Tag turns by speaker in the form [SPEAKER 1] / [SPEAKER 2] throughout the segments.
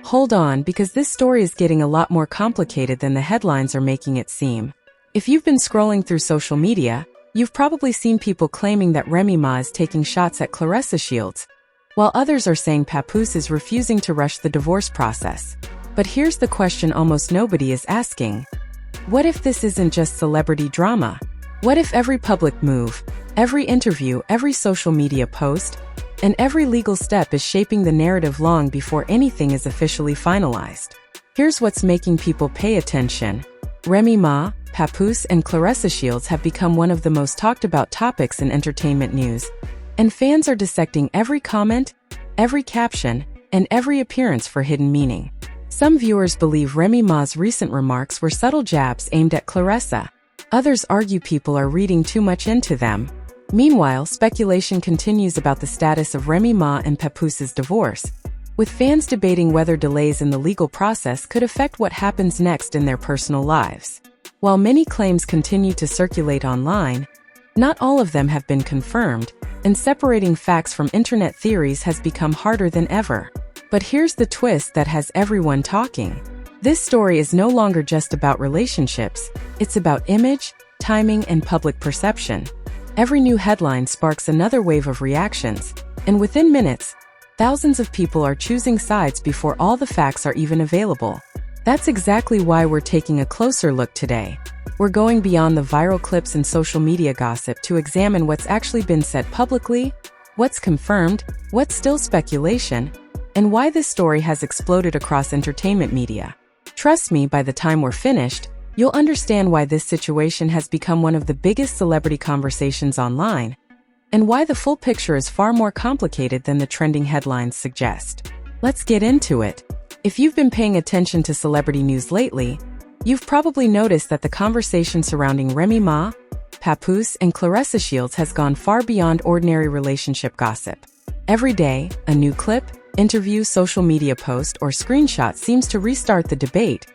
[SPEAKER 1] Hold on, because this story is getting a lot more complicated than the headlines are making it seem. If you've been scrolling through social media, you've probably seen people claiming that Remy Ma is taking shots at Claressa Shields, while others are saying Papoose is refusing to rush the divorce process. But here's the question almost nobody is asking. What if this isn't just celebrity drama? What if every public move, every interview, every social media post, and every legal step is shaping the narrative long before anything is officially finalized? Here's what's making people pay attention. Remy Ma, Papoose, and Claressa Shields have become one of the most talked about topics in entertainment news, and fans are dissecting every comment, every caption, and every appearance for hidden meaning. Some viewers believe Remy Ma's recent remarks were subtle jabs aimed at Claressa. Others argue people are reading too much into them. Meanwhile, speculation continues about the status of Remy Ma and Papoose's divorce, with fans debating whether delays in the legal process could affect what happens next in their personal lives. While many claims continue to circulate online, not all of them have been confirmed, and separating facts from internet theories has become harder than ever. But here's the twist that has everyone talking. This story is no longer just about relationships, it's about image, timing, and public perception. Every new headline sparks another wave of reactions, and within minutes, thousands of people are choosing sides before all the facts are even available. That's exactly why we're taking a closer look today. We're going beyond the viral clips and social media gossip to examine what's actually been said publicly, what's confirmed, what's still speculation, and why this story has exploded across entertainment media. Trust me, by the time we're finished, you'll understand why this situation has become one of the biggest celebrity conversations online, and why the full picture is far more complicated than the trending headlines suggest. Let's get into it. If you've been paying attention to celebrity news lately, you've probably noticed that the conversation surrounding Remy Ma, Papoose, and Claressa Shields has gone far beyond ordinary relationship gossip. Every day, a new clip, interview, social media post, or screenshot seems to restart the debate,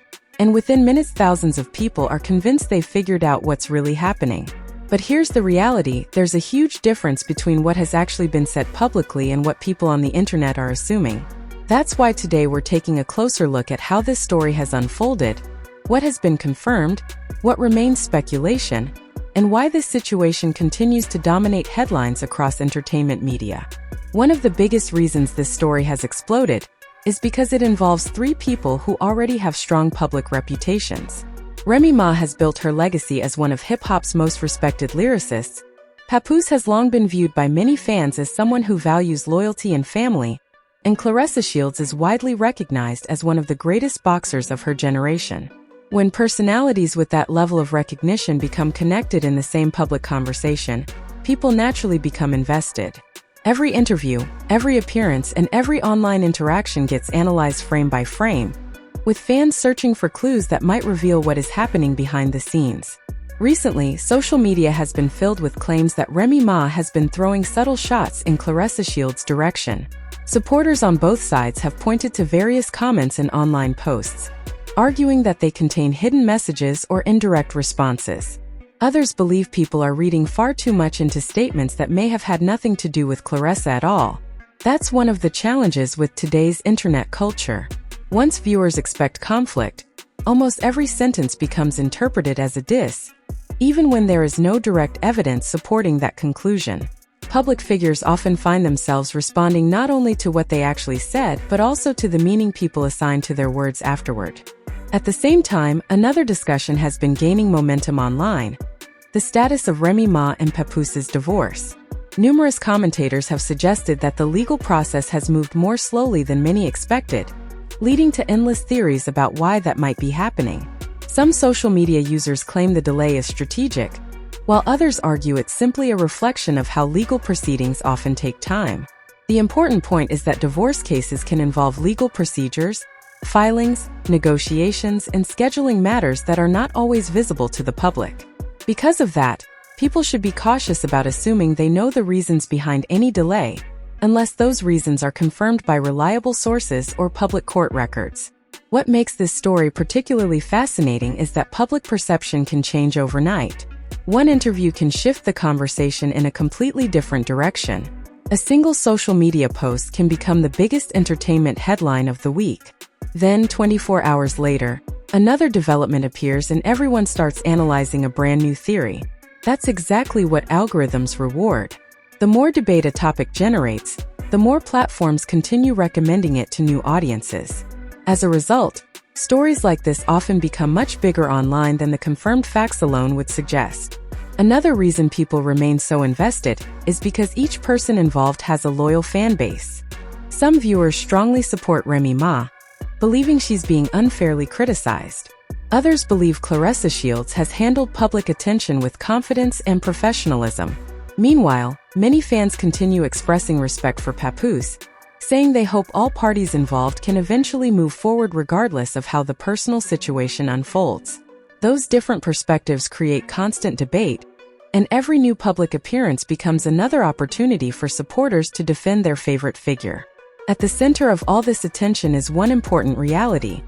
[SPEAKER 1] and within minutes thousands of people are convinced they've figured out what's really happening. But here's the reality: there's a huge difference between what has actually been said publicly and what people on the internet are assuming. That's why today we're taking a closer look at how this story has unfolded, what has been confirmed, what remains speculation, and why this situation continues to dominate headlines across entertainment media. One of the biggest reasons this story has exploded is because it involves three people who already have strong public reputations. Remy Ma has built her legacy as one of hip-hop's most respected lyricists. Papoose has long been viewed by many fans as someone who values loyalty and family, and Claressa Shields is widely recognized as one of the greatest boxers of her generation. When personalities with that level of recognition become connected in the same public conversation, people naturally become invested. Every interview, every appearance, and every online interaction gets analyzed frame by frame, with fans searching for clues that might reveal what is happening behind the scenes. Recently, social media has been filled with claims that Remy Ma has been throwing subtle shots in Claressa Shields' direction. Supporters on both sides have pointed to various comments and online posts, arguing that they contain hidden messages or indirect responses. Others believe people are reading far too much into statements that may have had nothing to do with Claressa at all. That's one of the challenges with today's internet culture. Once viewers expect conflict, almost every sentence becomes interpreted as a diss, even when there is no direct evidence supporting that conclusion. Public figures often find themselves responding not only to what they actually said, but also to the meaning people assign to their words afterward. At the same time, another discussion has been gaining momentum online: the status of Remy Ma and Papoose's divorce. Numerous commentators have suggested that the legal process has moved more slowly than many expected, leading to endless theories about why that might be happening. Some social media users claim the delay is strategic, while others argue it's simply a reflection of how legal proceedings often take time. The important point is that divorce cases can involve legal procedures, filings, negotiations, and scheduling matters that are not always visible to the public. Because of that, people should be cautious about assuming they know the reasons behind any delay, unless those reasons are confirmed by reliable sources or public court records. What makes this story particularly fascinating is that public perception can change overnight. One interview can shift the conversation in a completely different direction. A single social media post can become the biggest entertainment headline of the week. Then, 24 hours later, another development appears and everyone starts analyzing a brand new theory. That's exactly what algorithms reward. The more debate a topic generates, the more platforms continue recommending it to new audiences. As a result, stories like this often become much bigger online than the confirmed facts alone would suggest. Another reason people remain so invested is because each person involved has a loyal fan base. Some viewers strongly support Remy Ma, believing she's being unfairly criticized. Others believe Claressa Shields has handled public attention with confidence and professionalism. Meanwhile, many fans continue expressing respect for Papoose, saying they hope all parties involved can eventually move forward regardless of how the personal situation unfolds. Those different perspectives create constant debate, and every new public appearance becomes another opportunity for supporters to defend their favorite figure. At the center of all this attention is one important reality.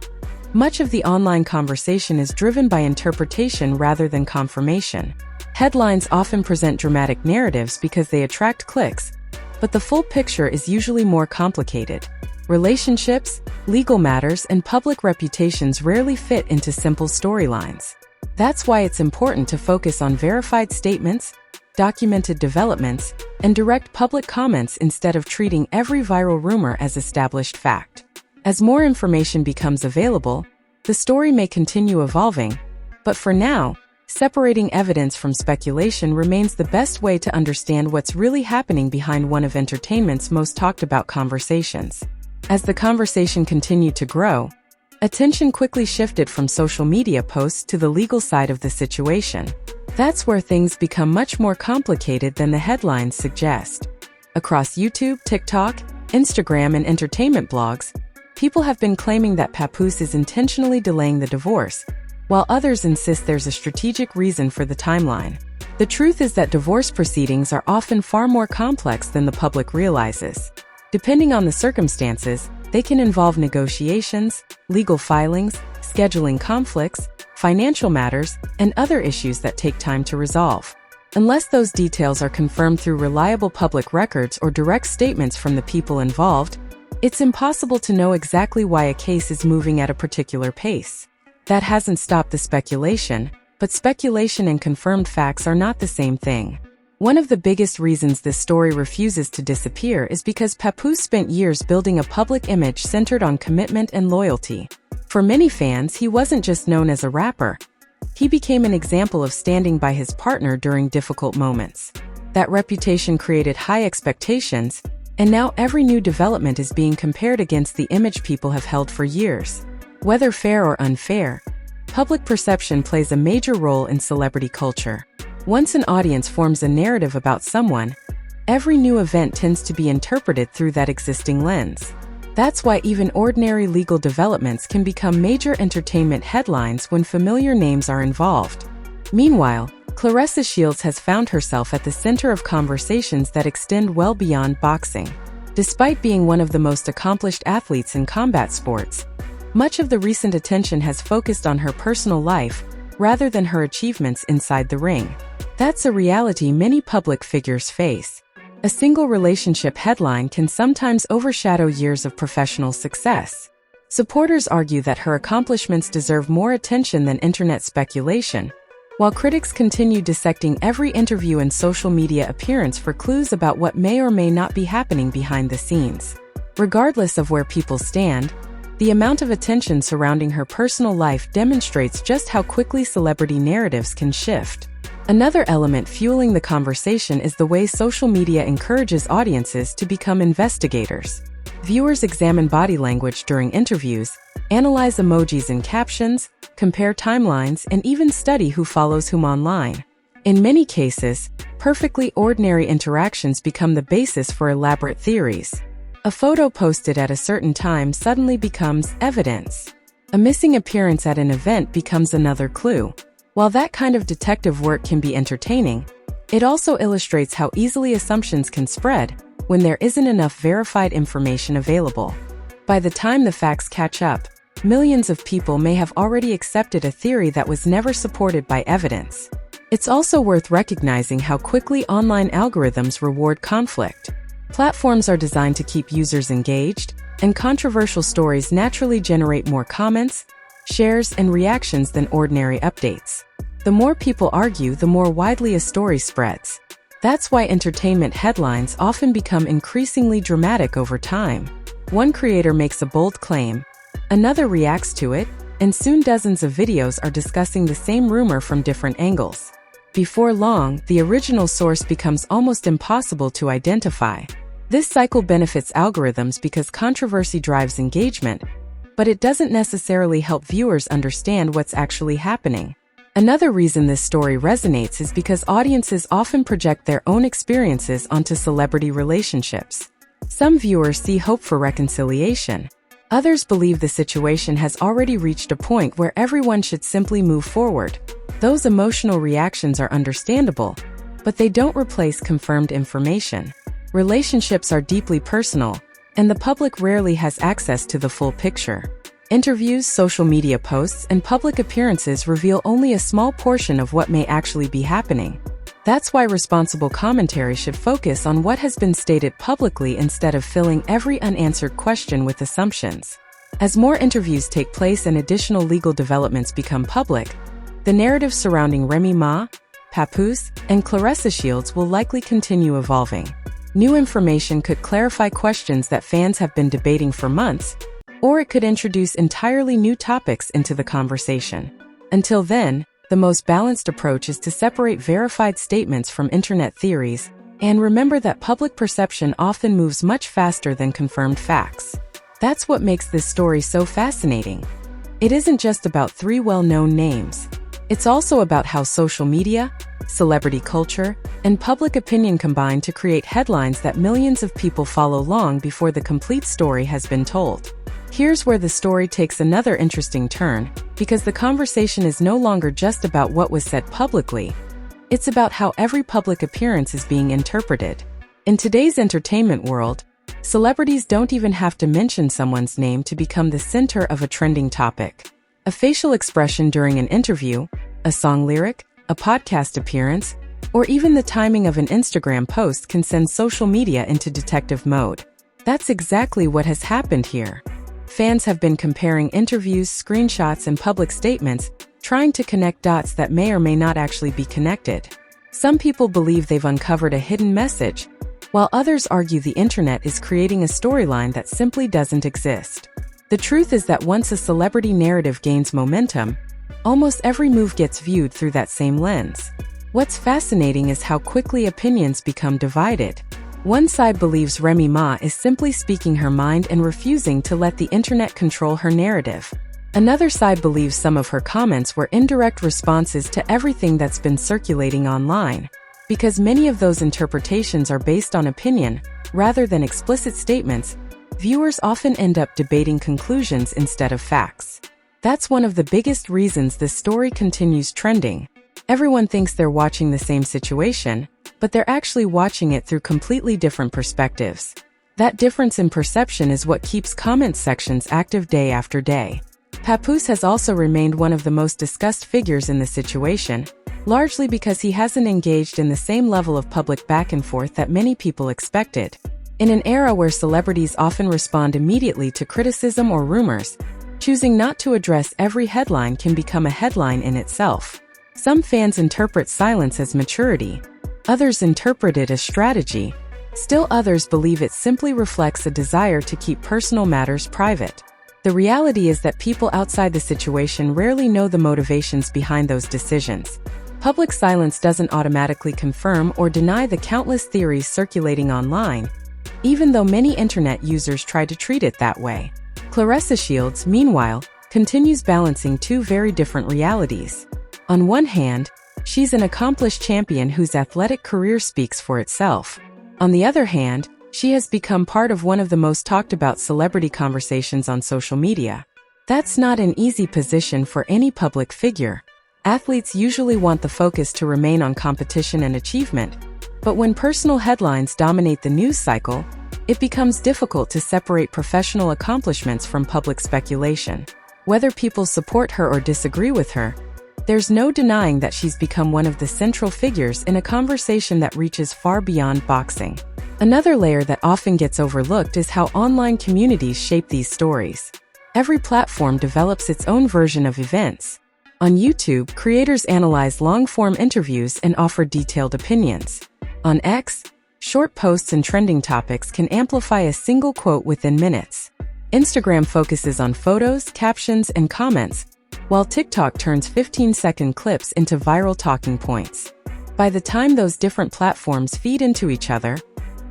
[SPEAKER 1] Much of the online conversation is driven by interpretation rather than confirmation. Headlines often present dramatic narratives because they attract clicks, but the full picture is usually more complicated. Relationships, legal matters, and public reputations rarely fit into simple storylines. That's why it's important to focus on verified statements, documented developments, and direct public comments instead of treating every viral rumor as established fact. As more information becomes available, the story may continue evolving, but for now, separating evidence from speculation remains the best way to understand what's really happening behind one of entertainment's most talked about conversations. As the conversation continued to grow, attention quickly shifted from social media posts to the legal side of the situation. That's where things become much more complicated than the headlines suggest. Across YouTube, TikTok, Instagram, and entertainment blogs, people have been claiming that Papoose is intentionally delaying the divorce, while others insist there's a strategic reason for the timeline. The truth is that divorce proceedings are often far more complex than the public realizes. Depending on the circumstances, they can involve negotiations, legal filings, scheduling conflicts, financial matters, and other issues that take time to resolve. Unless those details are confirmed through reliable public records or direct statements from the people involved, it's impossible to know exactly why a case is moving at a particular pace. That hasn't stopped the speculation, but speculation and confirmed facts are not the same thing. One of the biggest reasons this story refuses to disappear is because Papoose spent years building a public image centered on commitment and loyalty. For many fans, he wasn't just known as a rapper. He became an example of standing by his partner during difficult moments. That reputation created high expectations, and now every new development is being compared against the image people have held for years. Whether fair or unfair, public perception plays a major role in celebrity culture. Once an audience forms a narrative about someone, every new event tends to be interpreted through that existing lens. That's why even ordinary legal developments can become major entertainment headlines when familiar names are involved. Meanwhile, Claressa Shields has found herself at the center of conversations that extend well beyond boxing. Despite being one of the most accomplished athletes in combat sports, much of the recent attention has focused on her personal life rather than her achievements inside the ring. That's a reality many public figures face. A single relationship headline can sometimes overshadow years of professional success. Supporters argue that her accomplishments deserve more attention than internet speculation, while critics continue dissecting every interview and social media appearance for clues about what may or may not be happening behind the scenes. Regardless of where people stand, the amount of attention surrounding her personal life demonstrates just how quickly celebrity narratives can shift. Another element fueling the conversation is the way social media encourages audiences to become investigators. Viewers examine body language during interviews, analyze emojis and captions, compare timelines, and even study who follows whom online. In many cases, perfectly ordinary interactions become the basis for elaborate theories. A photo posted at a certain time suddenly becomes evidence. A missing appearance at an event becomes another clue. While that kind of detective work can be entertaining, it also illustrates how easily assumptions can spread when there isn't enough verified information available. By the time the facts catch up, millions of people may have already accepted a theory that was never supported by evidence. It's also worth recognizing how quickly online algorithms reward conflict. Platforms are designed to keep users engaged, and controversial stories naturally generate more comments, shares, and reactions than ordinary updates. The more people argue, the more widely a story spreads. That's why entertainment headlines often become increasingly dramatic over time. One creator makes a bold claim, another reacts to it, and soon dozens of videos are discussing the same rumor from different angles. Before long, the original source becomes almost impossible to identify. This cycle benefits algorithms because controversy drives engagement, but it doesn't necessarily help viewers understand what's actually happening. Another reason this story resonates is because audiences often project their own experiences onto celebrity relationships. Some viewers see hope for reconciliation. Others believe the situation has already reached a point where everyone should simply move forward. Those emotional reactions are understandable, but they don't replace confirmed information. Relationships are deeply personal, and the public rarely has access to the full picture. Interviews, social media posts, and public appearances reveal only a small portion of what may actually be happening. That's why responsible commentary should focus on what has been stated publicly instead of filling every unanswered question with assumptions. As more interviews take place and additional legal developments become public, the narrative surrounding Remy Ma, Papoose, and Claressa Shields will likely continue evolving. New information could clarify questions that fans have been debating for months, or it could introduce entirely new topics into the conversation. Until then, the most balanced approach is to separate verified statements from internet theories, and remember that public perception often moves much faster than confirmed facts. That's what makes this story so fascinating. It isn't just about three well-known names. It's also about how social media, celebrity culture, and public opinion combine to create headlines that millions of people follow long before the complete story has been told. Here's where the story takes another interesting turn, because the conversation is no longer just about what was said publicly. It's about how every public appearance is being interpreted. In today's entertainment world, celebrities don't even have to mention someone's name to become the center of a trending topic. A facial expression during an interview, a song lyric, a podcast appearance, or even the timing of an Instagram post can send social media into detective mode. That's exactly what has happened here. Fans have been comparing interviews, screenshots, and public statements, trying to connect dots that may or may not actually be connected. Some people believe they've uncovered a hidden message, while others argue the internet is creating a storyline that simply doesn't exist. The truth is that once a celebrity narrative gains momentum, almost every move gets viewed through that same lens. What's fascinating is how quickly opinions become divided. One side believes Remy Ma is simply speaking her mind and refusing to let the internet control her narrative. Another side believes some of her comments were indirect responses to everything that's been circulating online. Because many of those interpretations are based on opinion, rather than explicit statements, viewers often end up debating conclusions instead of facts. That's one of the biggest reasons this story continues trending. Everyone thinks they're watching the same situation, but they're actually watching it through completely different perspectives. That difference in perception is what keeps comment sections active day after day. Papoose has also remained one of the most discussed figures in the situation, largely because he hasn't engaged in the same level of public back and forth that many people expected. In an era where celebrities often respond immediately to criticism or rumors, choosing not to address every headline can become a headline in itself. Some fans interpret silence as maturity. Others interpret it as strategy. Still others believe it simply reflects a desire to keep personal matters private. The reality is that people outside the situation rarely know the motivations behind those decisions. Public silence doesn't automatically confirm or deny the countless theories circulating online, even though many internet users try to treat it that way. Claressa Shields, meanwhile, continues balancing two very different realities. On one hand, she's an accomplished champion whose athletic career speaks for itself. On the other hand, she has become part of one of the most talked about celebrity conversations on social media. That's not an easy position for any public figure. Athletes usually want the focus to remain on competition and achievement, but when personal headlines dominate the news cycle, it becomes difficult to separate professional accomplishments from public speculation. Whether people support her or disagree with her, there's no denying that she's become one of the central figures in a conversation that reaches far beyond boxing. Another layer that often gets overlooked is how online communities shape these stories. Every platform develops its own version of events. On YouTube, creators analyze long-form interviews and offer detailed opinions. On X, short posts and trending topics can amplify a single quote within minutes. Instagram focuses on photos, captions, and comments, while TikTok turns 15-second clips into viral talking points. By the time those different platforms feed into each other,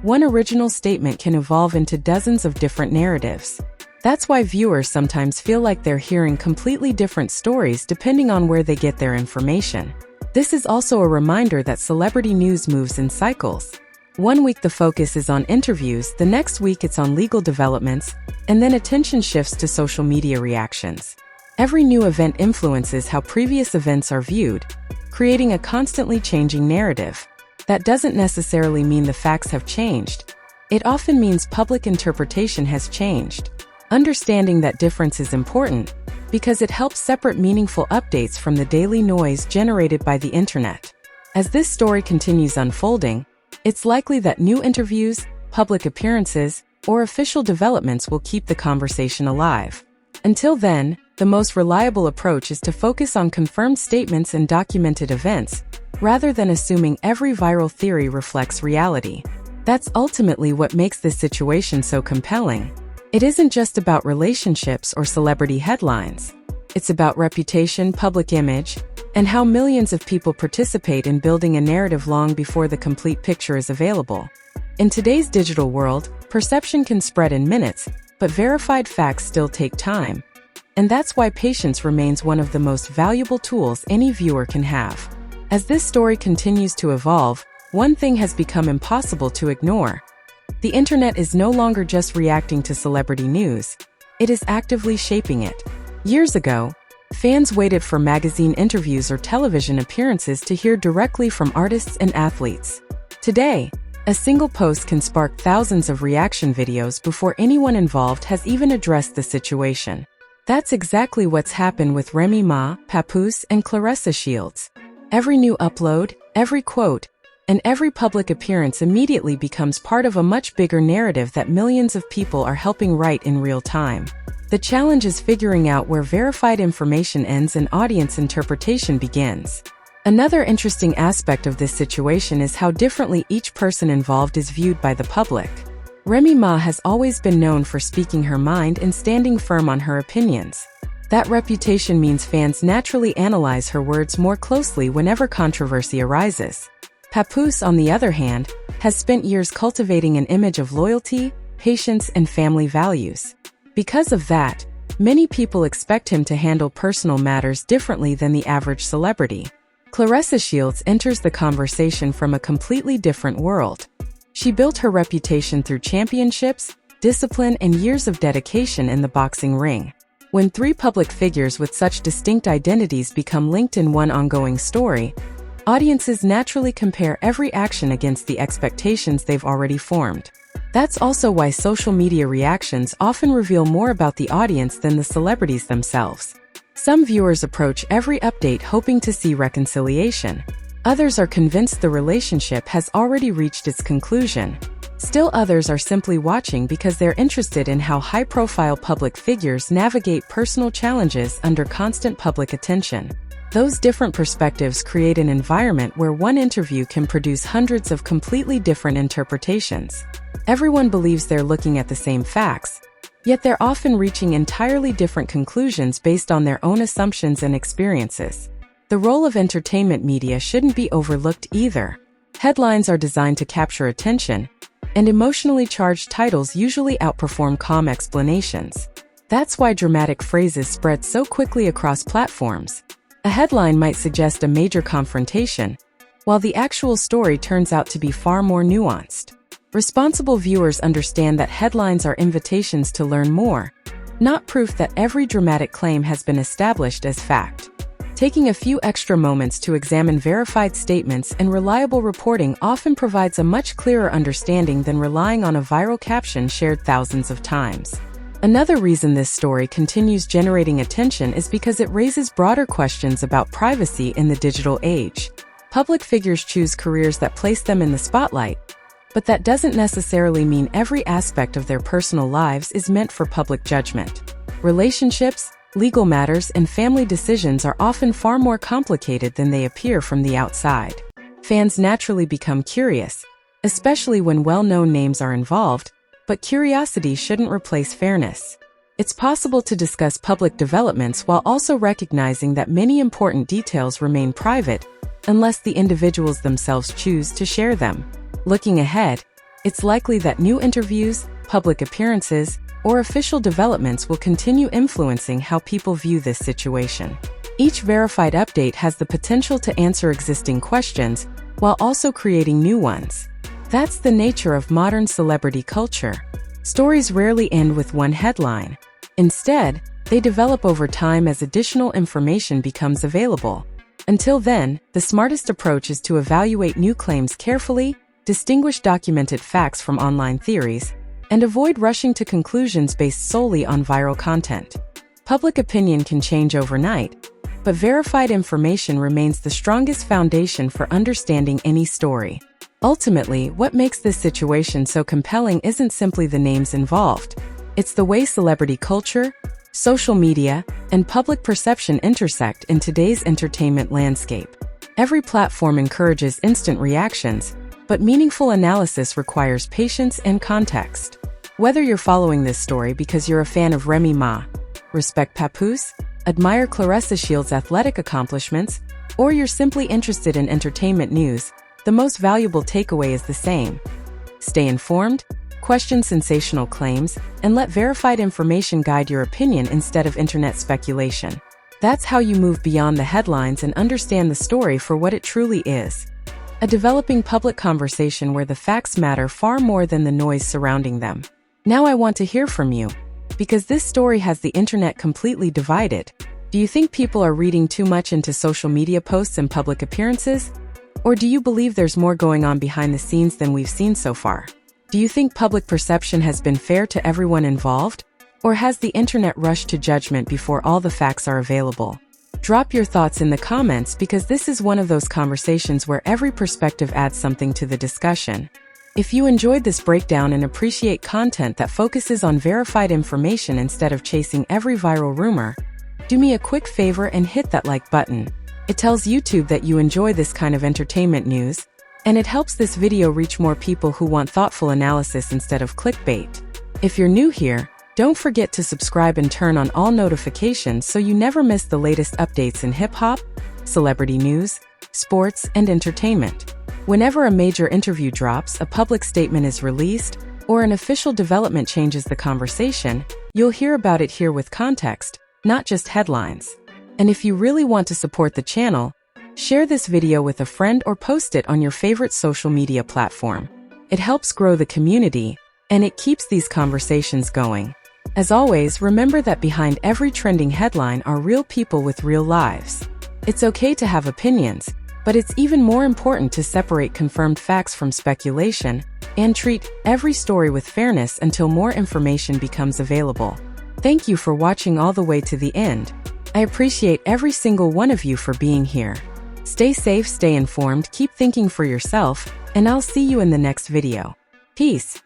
[SPEAKER 1] one original statement can evolve into dozens of different narratives. That's why viewers sometimes feel like they're hearing completely different stories depending on where they get their information. This is also a reminder that celebrity news moves in cycles. One week the focus is on interviews, the next week it's on legal developments, and then attention shifts to social media reactions. Every new event influences how previous events are viewed, creating a constantly changing narrative. That doesn't necessarily mean the facts have changed. It often means public interpretation has changed. Understanding that difference is important because it helps separate meaningful updates from the daily noise generated by the internet. As this story continues unfolding, it's likely that new interviews, public appearances, or official developments will keep the conversation alive. Until then, the most reliable approach is to focus on confirmed statements and documented events, rather than assuming every viral theory reflects reality. That's ultimately what makes this situation so compelling. It isn't just about relationships or celebrity headlines. It's about reputation, public image, and how millions of people participate in building a narrative long before the complete picture is available. In today's digital world, perception can spread in minutes, but verified facts still take time. And that's why patience remains one of the most valuable tools any viewer can have. As this story continues to evolve, one thing has become impossible to ignore. The internet is no longer just reacting to celebrity news, it is actively shaping it. Years ago, fans waited for magazine interviews or television appearances to hear directly from artists and athletes. Today, a single post can spark thousands of reaction videos before anyone involved has even addressed the situation. That's exactly what's happened with Remy Ma, Papoose, and Claressa Shields. Every new upload, every quote, and every public appearance immediately becomes part of a much bigger narrative that millions of people are helping write in real time. The challenge is figuring out where verified information ends and audience interpretation begins. Another interesting aspect of this situation is how differently each person involved is viewed by the public. Remy Ma has always been known for speaking her mind and standing firm on her opinions. That reputation means fans naturally analyze her words more closely whenever controversy arises. Papoose, on the other hand, has spent years cultivating an image of loyalty, patience, and family values. Because of that, many people expect him to handle personal matters differently than the average celebrity. Claressa Shields enters the conversation from a completely different world. She built her reputation through championships, discipline, and years of dedication in the boxing ring. When three public figures with such distinct identities become linked in one ongoing story, audiences naturally compare every action against the expectations they've already formed. That's also why social media reactions often reveal more about the audience than the celebrities themselves. Some viewers approach every update hoping to see reconciliation. Others are convinced the relationship has already reached its conclusion. Still others are simply watching because they're interested in how high-profile public figures navigate personal challenges under constant public attention. Those different perspectives create an environment where one interview can produce hundreds of completely different interpretations. Everyone believes they're looking at the same facts, yet they're often reaching entirely different conclusions based on their own assumptions and experiences. The role of entertainment media shouldn't be overlooked either. Headlines are designed to capture attention, and emotionally charged titles usually outperform calm explanations. That's why dramatic phrases spread so quickly across platforms. A headline might suggest a major confrontation, while the actual story turns out to be far more nuanced. Responsible viewers understand that headlines are invitations to learn more, not proof that every dramatic claim has been established as fact. Taking a few extra moments to examine verified statements and reliable reporting often provides a much clearer understanding than relying on a viral caption shared thousands of times. Another reason this story continues generating attention is because it raises broader questions about privacy in the digital age. Public figures choose careers that place them in the spotlight, But that doesn't necessarily mean every aspect of their personal lives is meant for public judgment. Relationships, legal matters, and family decisions are often far more complicated than they appear from the outside. Fans naturally become curious, especially when well-known names are involved, but curiosity shouldn't replace fairness. It's possible to discuss public developments while also recognizing that many important details remain private unless the individuals themselves choose to share them. Looking ahead, it's likely that new interviews, public appearances, or official developments will continue influencing how people view this situation. Each verified update has the potential to answer existing questions while also creating new ones. That's the nature of modern celebrity culture. Stories rarely end with one headline. Instead, they develop over time as additional information becomes available. Until then, the smartest approach is to evaluate new claims carefully, distinguish documented facts from online theories, and avoid rushing to conclusions based solely on viral content. Public opinion can change overnight, but verified information remains the strongest foundation for understanding any story. Ultimately, what makes this situation so compelling isn't simply the names involved. It's the way celebrity culture, social media, and public perception intersect in today's entertainment landscape. Every platform encourages instant reactions, but meaningful analysis requires patience and context. Whether you're following this story because you're a fan of Remy Ma, respect Papoose, admire Claressa Shields' athletic accomplishments, or you're simply interested in entertainment news, the most valuable takeaway is the same. Stay informed, question sensational claims, and let verified information guide your opinion instead of internet speculation. That's how you move beyond the headlines and understand the story for what it truly is. A developing public conversation where the facts matter far more than the noise surrounding them. Now I want to hear from you, because this story has the internet completely divided. Do you think people are reading too much into social media posts and public appearances? Or do you believe there's more going on behind the scenes than we've seen so far? Do you think public perception has been fair to everyone involved? Or has the internet rushed to judgment before all the facts are available? Drop your thoughts in the comments because this is one of those conversations where every perspective adds something to the discussion. If you enjoyed this breakdown and appreciate content that focuses on verified information instead of chasing every viral rumor, do me a quick favor and hit that like button. It tells YouTube that you enjoy this kind of entertainment news, and it helps this video reach more people who want thoughtful analysis instead of clickbait. If you're new here, don't forget to subscribe and turn on all notifications so you never miss the latest updates in hip-hop, celebrity news, sports, and entertainment. Whenever a major interview drops, a public statement is released, or an official development changes the conversation, you'll hear about it here with context, not just headlines. And if you really want to support the channel, share this video with a friend or post it on your favorite social media platform. It helps grow the community, and it keeps these conversations going. As always, remember that behind every trending headline are real people with real lives. It's okay to have opinions, but it's even more important to separate confirmed facts from speculation and treat every story with fairness until more information becomes available. Thank you for watching all the way to the end. I appreciate every single one of you for being here. Stay safe, stay informed, keep thinking for yourself, and I'll see you in the next video. Peace.